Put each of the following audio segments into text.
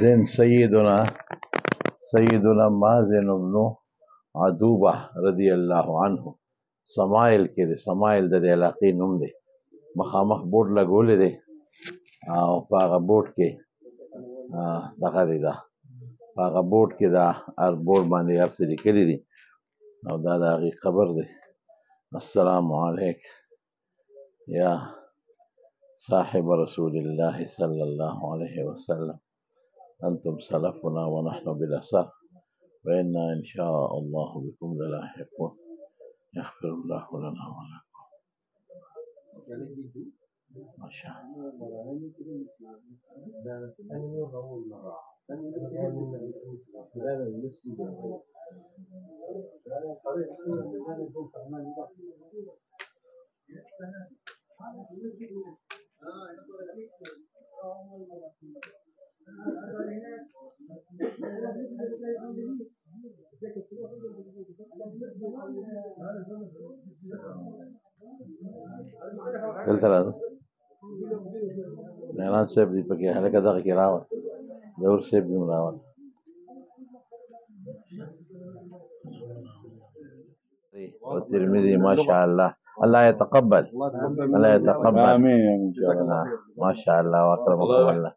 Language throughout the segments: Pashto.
مازن سیدنا مازن بن عدوبه رضی الله عنه سمایل کې دی. سمایل د دې علاقې نوم دی. مخامخ بورډ لګولې دی او په هغه بورډ کې دغه دی ده، په هغه بورډ کې دا هر بورډ باندې هر څه لیکلي دي او دا د هغې قبر دی. السلام علیک یا صاحب رسول الله صلی الله علیه وسلم، انتم سلفنا ونحن بالاثر وإنا ان شاء الله بكم للاحقون. يغفر الله لنا ولكم. ما شاء دلته راځه نعران صاحب دی پکې هلکه دغه کې راوړ دور صاحب دی راوړ والترمذي ما شاء الله. الله يتقبل الله يتقبل. امين ما شاء الله واكرمكم الله.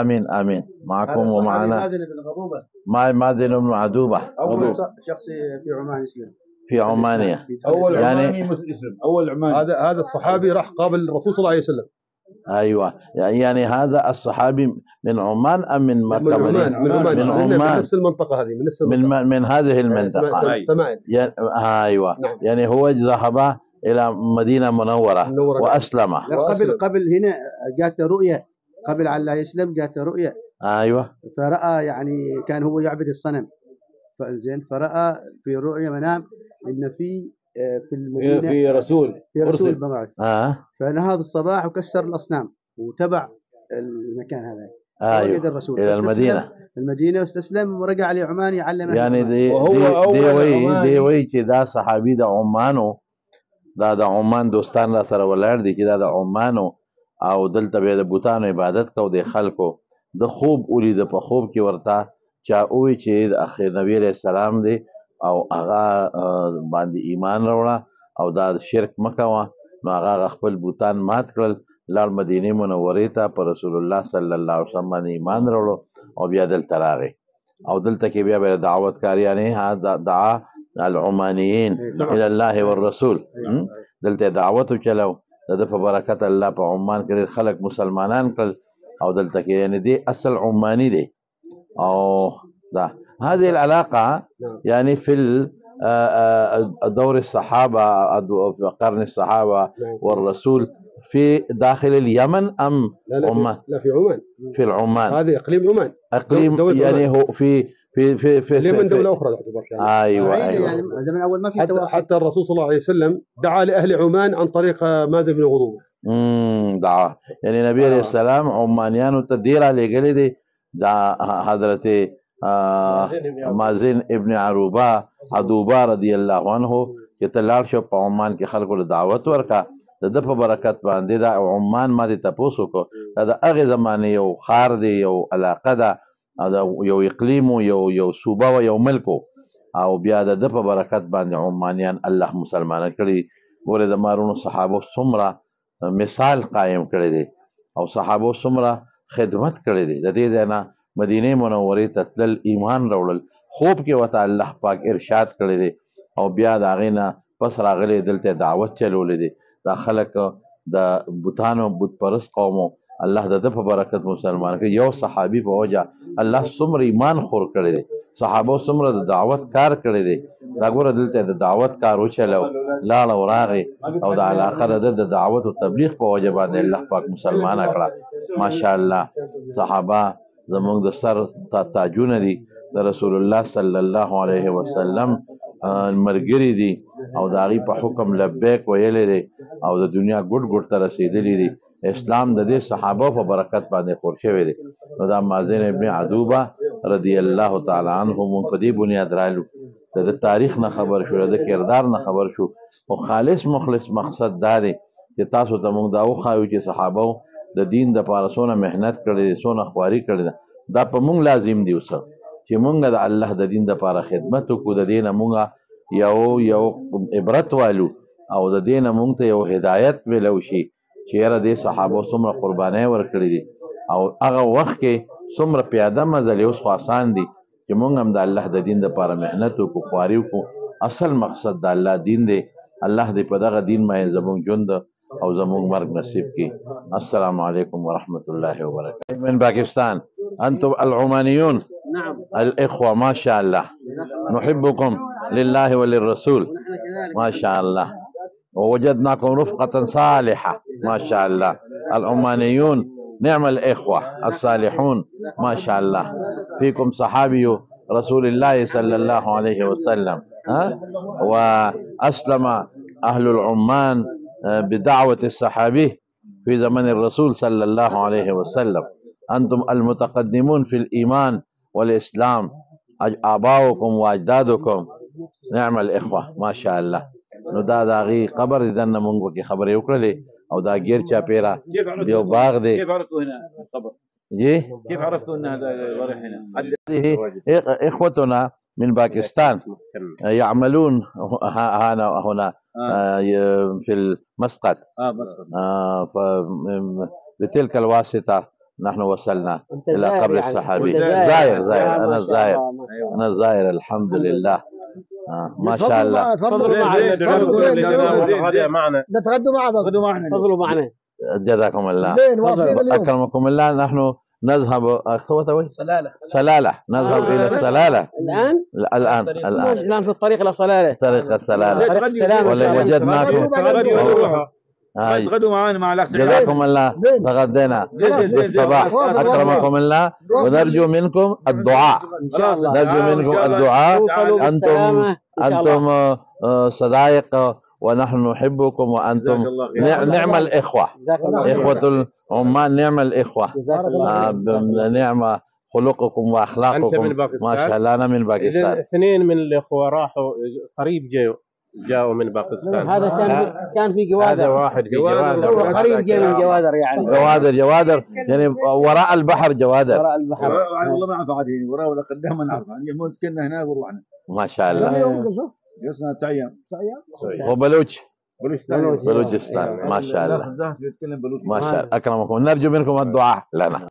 امين امين. معكم ومعنا مازن بن عدوبه اول شخص في عمان يسلم في عمانية. اول يعني عماني مسلم، اول عماني. هذا الصحابي راح قابل الرسول صلى الله عليه وسلم. ايوه يعني هذا الصحابي من عمان ام من مكة؟ من عمان. من عمان. من نفس المنطقة هذه، من نفس المنطقة. من هذه المنطقة. سمائل. ايوه نعم. يعني هو ذهب الى مدينة منورة واسلم. قبل هنا جاته رؤية، قبل على لا يسلم جاته رؤية. ايوه. فرأى يعني كان هو يعبد الصنم، فزين فرأى في رؤية منام ان في المدينة في رسول بمعه. فنهض الصباح وكسر الأصنام وتبع المكان هذا. أيوة. الرسول إلى المدينة واستسلم ورجع لعمان يعلم. يعني دي وی چې دا صحابي د عمانو، دا د عمان دوستان را سره ولاړ دي چې دا د عمانو او دلته به د بوتانو عبادت کو د خلکو د خوب ولید په خوب کې ورته چا وی چې د اخر نبی عليه السلام دی او هغه باندې ایمان راوړه او دا شرک مکوه. نو هغه خپل بوتان مات کړل، لار مدینه منورې ته پر رسول الله صلی الله علیه وسلم باندې ایمان راوړو او بیا دلته راغی او دلته کې بیا به دعوت کاریانه هدا دعا العمانيين الى الله والرسول. دلته دعوت چلو د په برکت الله په عمان کې خلک مسلمانان کړل او دلته کې یعنی دی اصل عماني دی. او دا هذه العلاقة يعني في دور الصحابة، في قرن الصحابة والرسول في داخل اليمن أم عمان؟ لا في عمان. في العمان. هذه إقليم عمان. إقليم يعني هو في اليمن دولة أخرى تعتبر. أيوة يعني زمن أول ما في حتى الرسول صلى الله عليه وسلم دعا لأهل عمان عن طريق مازن بن غضوبة. دعا يعني النبي عليه السلام عمانيان تدير على قلدي دا حضرت مازن ابن عدوبه رضی الله عنه چې تلار شو په عمان کې خلکو له دعوت ورکا د په برکت باندې دا عمان ماته تاسو کو دا هغه زمانه یو خار دی، یو علاقه ده، یو اقلیم، یو صوبه او یو ملک او بیا د په برکت باندې عمانیان الله مسلمان کړي. ګوره د مارونو صحابه څومره مثال قائم کړی دی او صحابه څومره خدمت کړی دی. د دې نه مدینه منورې ته تلل ایمان راوړل، خوب کې وته الله پاک ارشاد کړی دی او بیا د هغې نه پس راغلی دلته دعوت چلولی دی. دا خلک د بوتانو بت پرست قومو الله د په برکت مسلمان کړي. یو صحابي په وجه الله څومره ایمان خور کړی دی، صحابه څومره د دعوت کار کړی دی. دا ګوره دلته د دعوت کار وچلو لاړه او راغی او د علاقه د دعوت او تبلیغ په وجه باندې الله پاک مسلمانه کړه. ماشاءالله صحابه زمونږ د سر تاجونه دي، د رسول الله صلی الله علیه وسلم مرګري دي او د هغې په حکم لبیک ویلی دی او د دنیا ګوټ ګوټ ته رسېدلي دي. اسلام د دې صحابه په برکت باندې خور شوی دی. نو دا مازن ابن عدوبه رضی الله تعالی عنه مونږ په دې بنیاد رالو د تاریخ نه خبر شو، د کردار نه خبر شو او خالص مخلص مقصد دا دی چې تاسو ته مونږ دا وښایو چې صحابه د دین د پاره څونه محنت کړې، څونه خواري کړې ده دا په مونږ لازم دی اوس چې مونږ د الله د دین لپاره خدمت وکړو، د دین مونږ یو عبرت والو او د دین مونږ ته یو هدایت ملو شي چې یاره د صحابه څومره قربانۍ ورکړي دي او هغه وخت کې څومره پیاده مزلې اوس خو آسان دي چې مونږ هم د الله د دین لپاره محنت وکړو، خواري وکړو. اصل مقصد د الله دین دی. الله دې په دغه دین باندې زموږ ژوند او زموږ مرګ نصیب کړي. السلام علیکم ورحمة الله وبركاته. من باكستان أنتم العمانيون. نعم. الإخوة ما شاء الله، نحبكم لله وللرسول ما شاء الله، ووجدناكم رفقة صالحة ما شاء الله. العمانيون نعم الإخوة الصالحون ما شاء الله. فيكم صحابي رسول الله صلى الله عليه وسلم، وأسلم أهل العمان بدعوة الصحابي في زمن الرسول صلى الله عليه وسلم. أنتم المتقدمون في الإيمان والإسلام، آباؤكم وأجدادكم نعم الإخوة ما شاء الله. نو دا داغي قبر دنه مونږ کې خبرې وکړلې او دا غیر چا پیرا یو باغ دی. كيف عرفتوا هنا القبر؟ جی كيف عرفتوا ان هذا ضريح هنا؟ هذه إخوتنا من باكستان يعملون هنا في المسقط، بتلك الواسطة نحن وصلنا إلى قبر الصحابي. زائر أنا زائر الحمد لله. ما شاء الله. تفضلوا معنا. نتغدوا معنا. تفضلوا معنا. جزاكم الله. أكرمكم الله. نحن نذهب سلالة، نذهب إلى السلالة الآن في الطريق إلى صلالة. طريق السلالة. طريق السلام. وجدناكم تغدوا معنا مع الأخ. جزاكم الله. تغدينا بالصباح. أكرمكم الله. ونرجو منكم الدعاء. نرجو منكم الدعاء. أنتم صدائق ونحن نحبكم وأنتم نعم الإخوة. إخوة العمان نعم الإخوة. نعم خلقكم وأخلاقكم ما شاء الله. أنا من باكستان. اثنين من الإخوة راحوا قريب جاءوا من باكستان. هذا كان في جوادر. هذا واحد في جوادر. هو قريب جاء من جوادر يعني. جوادر يعني وراء البحر. جوادر وراء البحر. والله ما أعرف عاد هنا وراء ولا قدام نعرف. يعني سكننا هناك ورحنا. ما شاء الله. قصنا تعيان. بلوچستان ما شاء الله. ما شاء الله. أكرمكم. نرجو منكم الدعاء لنا.